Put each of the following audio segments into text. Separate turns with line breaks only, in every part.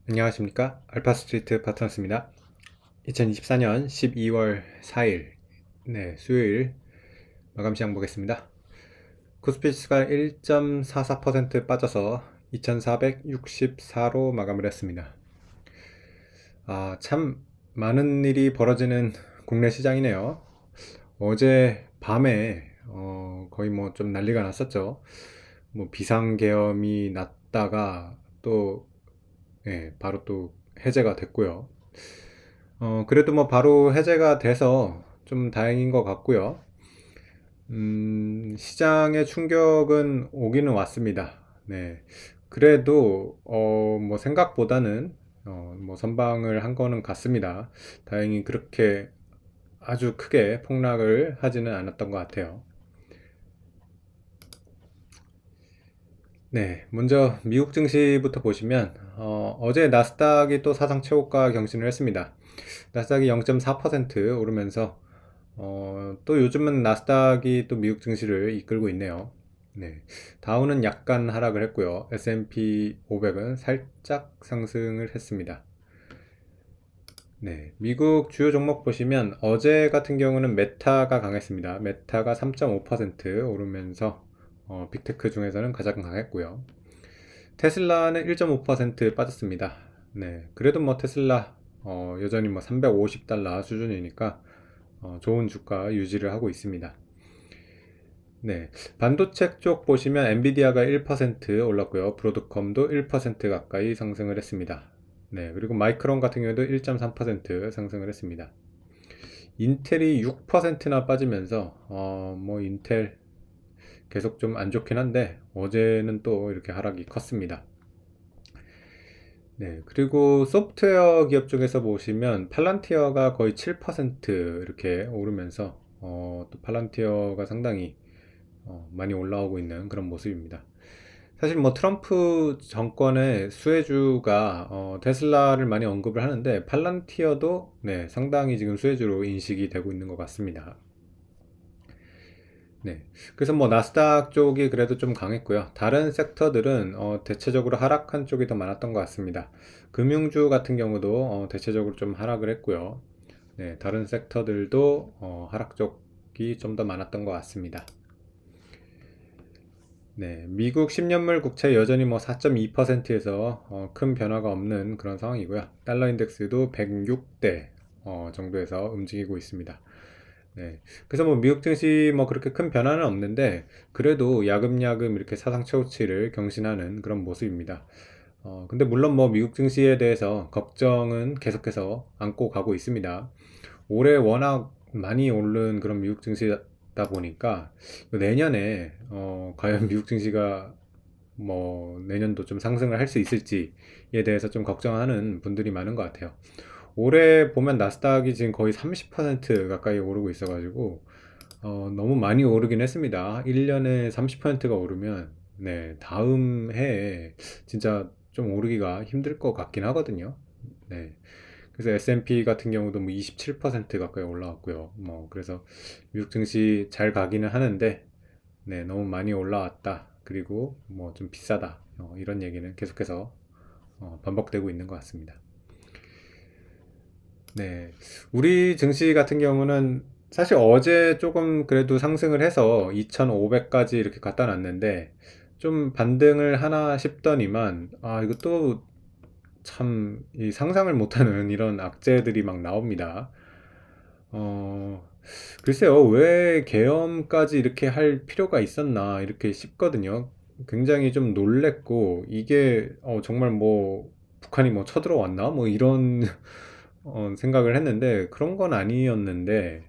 안녕하십니까, 알파스트리트 파트너스입니다. 2024년 12월 4일 수요일 마감 시장 보겠습니다. 코스피지수가 1.44% 빠져서 2464로 마감을 했습니다. 참 많은 일이 벌어지는 국내 시장이네요. 어제 밤에 거의 뭐 좀 난리가 났었죠. 뭐 비상계엄이 났다가 또 바로 또 해제가 됐고요. 그래도 뭐 바로 해제가 돼서 좀 다행인 것 같고요. 시장의 충격은 오기는 왔습니다. 네. 그래도, 뭐 생각보다는, 뭐 선방을 한 거는 같습니다. 다행히 그렇게 아주 크게 폭락을 하지는 않았던 것 같아요. 네. 먼저 미국 증시부터 보시면, 어제 나스닥이 또 사상 최고가 경신을 했습니다. 나스닥이 0.4% 오르면서 또 요즘은 나스닥이 또 미국 증시를 이끌고 있네요. 네. 다우는 약간 하락을 했고요. S&P 500은 살짝 상승을 했습니다. 네. 미국 주요 종목 보시면 어제 같은 경우는 메타가 강했습니다. 메타가 3.5% 오르면서 빅테크 중에서는 가장 강했고요. 테슬라는 1.5% 빠졌습니다. 네. 그래도 뭐 테슬라 여전히 뭐 $350 수준이니까 좋은 주가 유지를 하고 있습니다. 네, 반도체 쪽 보시면 엔비디아가 1% 올랐고요. 브로드컴도 1% 가까이 상승을 했습니다. 네, 그리고 마이크론 같은 경우도 1.3% 상승을 했습니다. 인텔이 6%나 빠지면서 뭐 인텔 계속 좀 안 좋긴 한데 어제는 또 이렇게 하락이 컸습니다. 네, 그리고 소프트웨어 기업 쪽에서 보시면 팔란티어가 거의 7% 이렇게 오르면서 또 팔란티어가 상당히 많이 올라오고 있는 그런 모습입니다. 사실 뭐 트럼프 정권의 수혜주가 테슬라를 많이 언급을 하는데 팔란티어도 네, 상당히 지금 수혜주로 인식이 되고 있는 것 같습니다. 네. 그래서 뭐 나스닥 쪽이 그래도 좀 강했고요. 다른 섹터들은 대체적으로 하락한 쪽이 더 많았던 것 같습니다. 금융주 같은 경우도 대체적으로 좀 하락을 했고요. 네, 다른 섹터들도 하락 쪽이 좀 더 많았던 것 같습니다. 네, 미국 10년물 국채 여전히 뭐 4.2%에서 큰 변화가 없는 그런 상황이고요. 달러 인덱스도 106대 정도에서 움직이고 있습니다. 네, 그래서 뭐 미국 증시 뭐 그렇게 큰 변화는 없는데 그래도 야금야금 이렇게 사상 최고치를 경신하는 그런 모습입니다. 근데 물론 뭐 미국 증시에 대해서 걱정은 계속해서 안고 가고 있습니다. 올해 워낙 많이 오른 그런 미국 증시다 보니까 내년에 과연 미국 증시가 뭐 내년도 좀 상승을 할 수 있을지에 대해서 좀 걱정하는 분들이 많은 것 같아요. 올해 보면 나스닥이 지금 거의 30% 가까이 오르고 있어가지고 너무 많이 오르긴 했습니다. 1년에 30%가 오르면 네, 다음 해에 진짜 좀 오르기가 힘들 것 같긴 하거든요. 네. 그래서 S&P 같은 경우도 뭐 27% 가까이 올라왔고요. 뭐 그래서 미국 증시 잘 가기는 하는데 네, 너무 많이 올라왔다. 그리고 뭐 좀 비싸다. 이런 얘기는 계속해서 반복되고 있는 것 같습니다. 네. 우리 증시 같은 경우는 사실 어제 조금 그래도 상승을 해서 2,500까지 이렇게 갖다 놨는데 좀 반등을 하나 싶더니만 이것도 참 이 상상을 못하는 이런 악재들이 막 나옵니다. 어, 글쎄요, 왜 계엄까지 이렇게 할 필요가 있었나, 이렇게 싶거든요. 굉장히 좀 놀랬고, 이게, 정말 뭐, 북한이 뭐 쳐들어왔나? 뭐 이런, 생각을 했는데, 그런 건 아니었는데,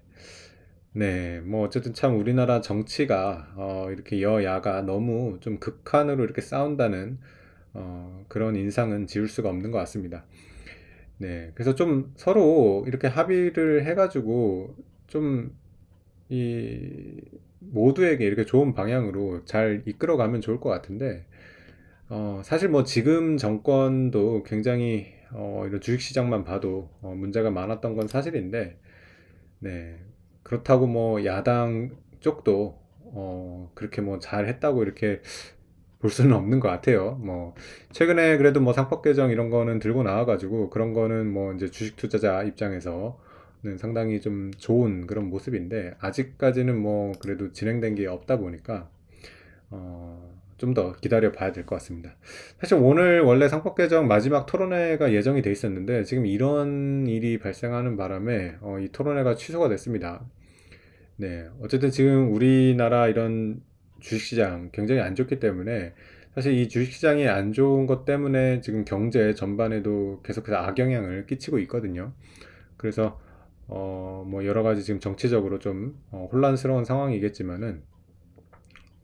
네, 뭐 어쨌든 참 우리나라 정치가, 이렇게 여야가 너무 좀 극한으로 이렇게 싸운다는, 그런 인상은 지울 수가 없는 것 같습니다. 네, 그래서 좀 서로 이렇게 합의를 해가지고 좀 이 모두에게 이렇게 좋은 방향으로 잘 이끌어가면 좋을 것 같은데, 사실 뭐 지금 정권도 굉장히 이런 주식시장만 봐도 문제가 많았던 건 사실인데, 네, 그렇다고 뭐 야당 쪽도 그렇게 뭐 잘했다고 이렇게 볼 수는 없는 것 같아요. 뭐 최근에 그래도 뭐 상법 개정 이런 거는 들고 나와가지고 그런 거는 뭐 이제 주식 투자자 입장에서는 상당히 좀 좋은 그런 모습인데 아직까지는 뭐 그래도 진행된 게 없다 보니까 좀 더 기다려 봐야 될 것 같습니다. 사실 오늘 원래 상법 개정 마지막 토론회가 예정이 돼 있었는데 지금 이런 일이 발생하는 바람에 이 토론회가 취소가 됐습니다. 네, 어쨌든 지금 우리나라 이런 주식시장 굉장히 안 좋기 때문에 사실 이 주식시장이 안 좋은 것 때문에 지금 경제 전반에도 계속해서 악영향을 끼치고 있거든요. 그래서 뭐 여러 가지 지금 정치적으로 좀 혼란스러운 상황이겠지만은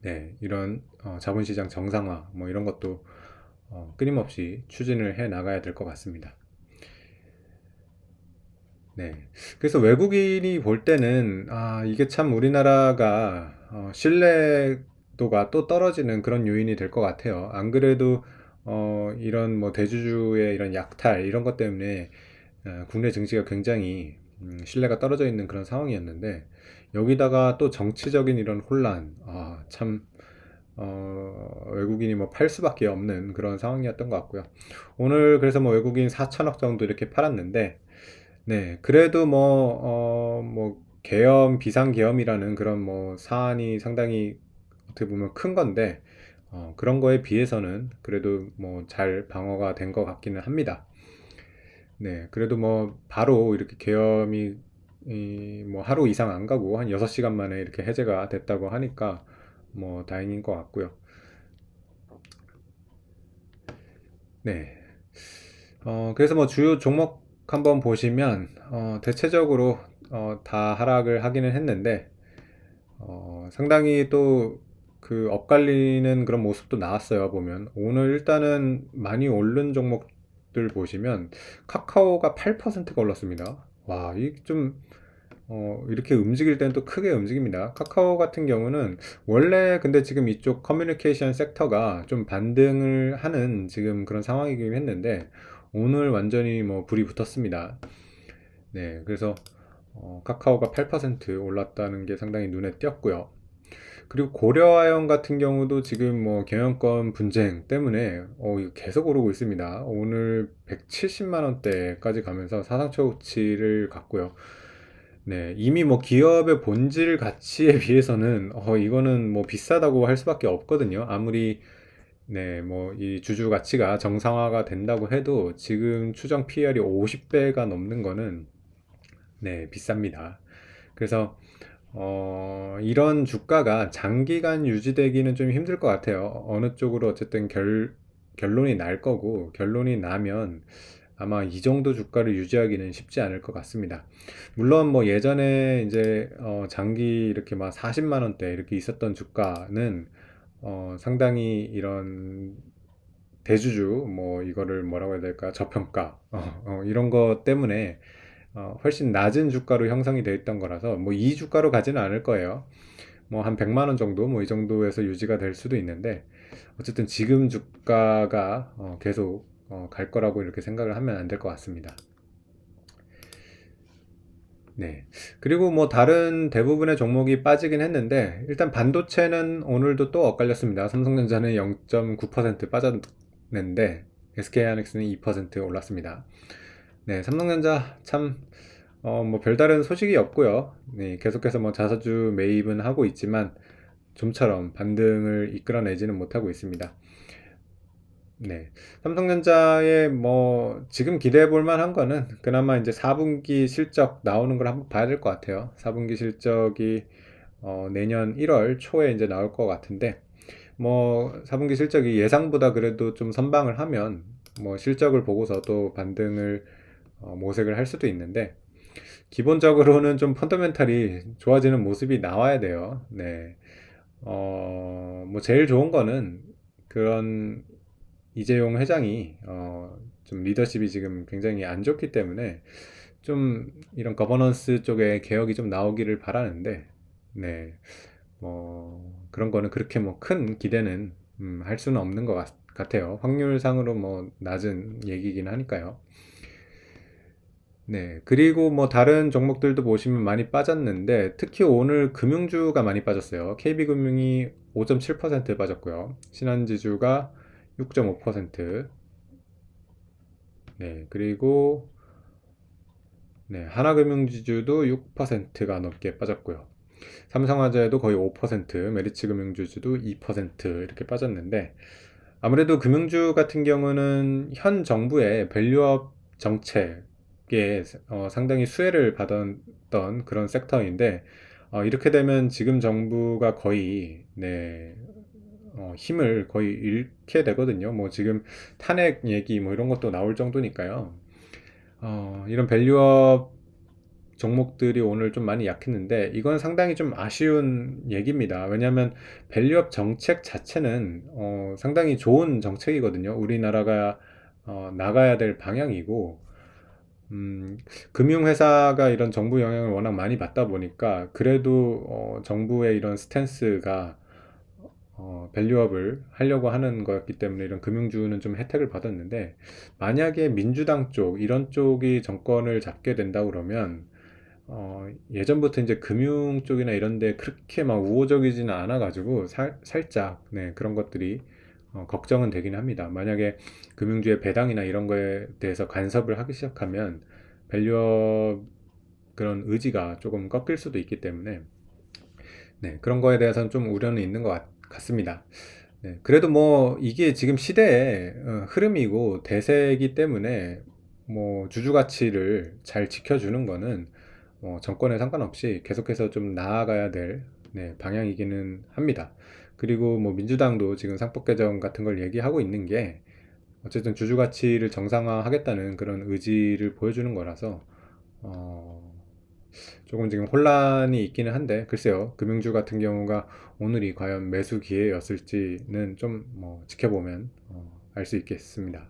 네, 이런 자본시장 정상화 뭐 이런 것도 끊임없이 추진을 해 나가야 될 것 같습니다. 네. 그래서 외국인이 볼 때는, 이게 참 우리나라가, 신뢰도가 또 떨어지는 그런 요인이 될 것 같아요. 안 그래도, 이런 뭐 대주주의 이런 약탈, 이런 것 때문에, 국내 증시가 굉장히, 신뢰가 떨어져 있는 그런 상황이었는데, 여기다가 또 정치적인 이런 혼란, 참, 외국인이 뭐 팔 수밖에 없는 그런 상황이었던 것 같고요. 오늘 그래서 뭐 외국인 4천억 정도 이렇게 팔았는데, 네, 그래도 뭐, 계엄, 비상계엄이라는 그런 뭐 사안이 상당히 어떻게 보면 큰 건데, 그런 거에 비해서는 그래도 뭐 잘 방어가 된 것 같기는 합니다. 네, 그래도 뭐 바로 이렇게 계엄이 뭐 하루 이상 안 가고 한 6시간 만에 이렇게 해제가 됐다고 하니까 뭐 다행인 것 같고요. 네. 그래서 뭐 주요 종목 한번 보시면, 대체적으로, 다 하락을 하기는 했는데, 상당히 또 그 엇갈리는 그런 모습도 나왔어요, 보면. 오늘 일단은 많이 오른 종목들 보시면, 카카오가 8%가 올랐습니다. 와, 이 좀, 이렇게 움직일 때는 또 크게 움직입니다. 카카오 같은 경우는 원래 근데 지금 이쪽 커뮤니케이션 섹터가 좀 반등을 하는 지금 그런 상황이긴 했는데 오늘 완전히 뭐 불이 붙었습니다. 네, 그래서 카카오가 8% 올랐다는 게 상당히 눈에 띄었고요. 그리고 고려아연 같은 경우도 지금 뭐 경영권 분쟁 때문에 이거 계속 오르고 있습니다. 오늘 170만 원대까지 가면서 사상 최고치를 갔고요. 네, 이미 뭐 기업의 본질 가치에 비해서는 이거는 뭐 비싸다고 할 수밖에 없거든요. 아무리 네, 뭐 이 주주 가치가 정상화가 된다고 해도 지금 추정 PR이 50배가 넘는 거는 네, 비쌉니다. 그래서 이런 주가가 장기간 유지되기는 좀 힘들 것 같아요. 어느 쪽으로 어쨌든 결론이 날 거고, 결론이 나면 아마 이 정도 주가를 유지하기는 쉽지 않을 것 같습니다. 물론 뭐 예전에 이제 장기 이렇게 막 40만 원대 이렇게 있었던 주가는 상당히 이런 대주주 뭐 이거를 뭐라고 해야 될까 저평가 이런 거 때문에 훨씬 낮은 주가로 형성이 되어 있던 거라서 뭐 이 주가로 가지는 않을 거예요. 뭐 한 100만 원 정도 뭐 이 정도에서 유지가 될 수도 있는데 어쨌든 지금 주가가 계속 갈 거라고 이렇게 생각을 하면 안 될 것 같습니다. 네. 그리고 뭐 다른 대부분의 종목이 빠지긴 했는데 일단 반도체는 오늘도 또 엇갈렸습니다. 삼성전자는 0.9% 빠졌는데 SK하이닉스는 2% 올랐습니다. 네, 삼성전자 참 뭐 별다른 소식이 없고요. 네, 계속해서 뭐 자사주 매입은 하고 있지만 좀처럼 반등을 이끌어내지는 못하고 있습니다. 네. 삼성전자의 뭐 지금 기대해 볼 만한 거는 그나마 이제 4분기 실적 나오는 걸 한번 봐야 될 것 같아요. 4분기 실적이 내년 1월 초에 이제 나올 것 같은데 뭐 4분기 실적이 예상보다 그래도 좀 선방을 하면 뭐 실적을 보고서 또 반등을 모색을 할 수도 있는데 기본적으로는 좀 펀더멘탈이 좋아지는 모습이 나와야 돼요. 네. 뭐 제일 좋은 거는 그런 이재용 회장이 좀 리더십이 지금 굉장히 안 좋기 때문에 좀 이런 거버넌스 쪽에 개혁이 좀 나오기를 바라는데 네. 그런 거는 그렇게 뭐 큰 기대는 할 수는 없는 것 같아요. 확률상으로 뭐 낮은 얘기긴 하니까요. 네, 그리고 뭐 다른 종목들도 보시면 많이 빠졌는데 특히 오늘 금융주가 많이 빠졌어요. KB금융이 5.7% 빠졌고요. 신한지주가 6.5%, 네, 그리고 네, 하나금융지주도 6%가 넘게 빠졌고요. 삼성화재도 거의 5%, 메리츠금융지주도 2% 이렇게 빠졌는데 아무래도 금융주 같은 경우는 현 정부의 밸류업 정책에 상당히 수혜를 받았던 그런 섹터인데 이렇게 되면 지금 정부가 거의 네, 힘을 거의 잃게 되거든요. 뭐 지금 탄핵 얘기 뭐 이런 것도 나올 정도니까요. 이런 밸류업 종목들이 오늘 좀 많이 약했는데 이건 상당히 좀 아쉬운 얘기입니다. 왜냐하면 밸류업 정책 자체는 상당히 좋은 정책이거든요. 우리나라가 나가야 될 방향이고 음, 금융회사가 이런 정부 영향을 워낙 많이 받다 보니까 그래도 정부의 이런 스탠스가 밸류업을 하려고 하는 거였기 때문에 이런 금융주는 좀 혜택을 받았는데 만약에 민주당 쪽 이런 쪽이 정권을 잡게 된다 그러면 예전부터 이제 금융 쪽이나 이런 데 그렇게 막 우호적이지는 않아 가지고 살짝 네, 그런 것들이 걱정은 되긴 합니다. 만약에 금융주의 배당이나 이런 거에 대해서 간섭을 하기 시작하면 밸류업 그런 의지가 조금 꺾일 수도 있기 때문에 네, 그런 거에 대해서는 좀 우려는 있는 것 같습니다. 네, 그래도 뭐 이게 지금 시대의 흐름이고 대세이기 때문에 뭐 주주 가치를 잘 지켜주는 거는 정권에 상관없이 계속해서 좀 나아가야 될 네, 방향이기는 합니다. 그리고 뭐 민주당도 지금 상법 개정 같은 걸 얘기하고 있는 게 어쨌든 주주 가치를 정상화하겠다는 그런 의지를 보여주는 거라서 어, 조금 지금 혼란이 있기는 한데 글쎄요 금융주 같은 경우가 오늘이 과연 매수 기회였을지는 좀 뭐 지켜보면 알 수 있겠습니다.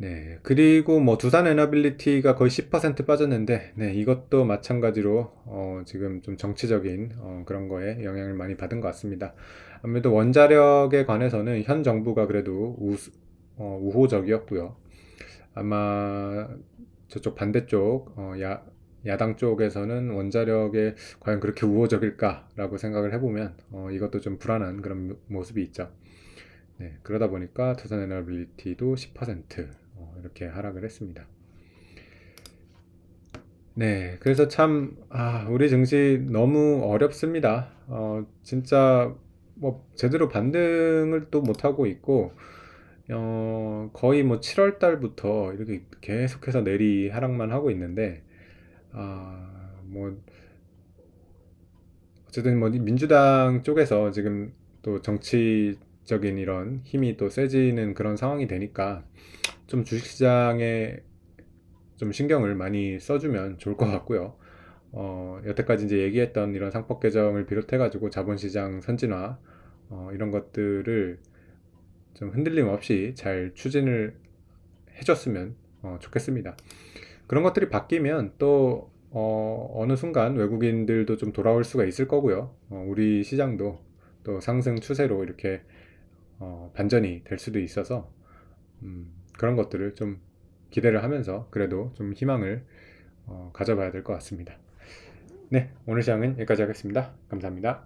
네, 그리고 뭐 두산 에너빌리티가 거의 10% 빠졌는데 네, 이것도 마찬가지로 지금 좀 정치적인 그런 거에 영향을 많이 받은 것 같습니다. 아무래도 원자력에 관해서는 현 정부가 그래도 우호적이었고요. 아마 저쪽 반대쪽 야당 쪽에서는 원자력에 과연 그렇게 우호적일까라고 생각을 해보면 이것도 좀 불안한 그런 모습이 있죠. 네, 그러다 보니까 두산에너빌리티도 10% 이렇게 하락을 했습니다. 네, 그래서 참 우리 증시 너무 어렵습니다. 진짜 뭐 제대로 반등을 또 못하고 있고 거의 뭐 7월 달부터 이렇게 계속해서 내리 하락만 하고 있는데 뭐 어쨌든 뭐 민주당 쪽에서 지금 또 정치적인 이런 힘이 또 세지는 그런 상황이 되니까 좀 주식시장에 좀 신경을 많이 써주면 좋을 것 같고요. 여태까지 이제 얘기했던 이런 상법 개정을 비롯해가지고 자본시장 선진화 이런 것들을 좀 흔들림 없이 잘 추진을 해줬으면 좋겠습니다. 그런 것들이 바뀌면 또 어느 순간 외국인들도 좀 돌아올 수가 있을 거고요. 우리 시장도 또 상승 추세로 이렇게 반전이 될 수도 있어서 그런 것들을 좀 기대를 하면서 그래도 좀 희망을 가져봐야 될 것 같습니다. 네, 오늘 시장은 여기까지 하겠습니다. 감사합니다.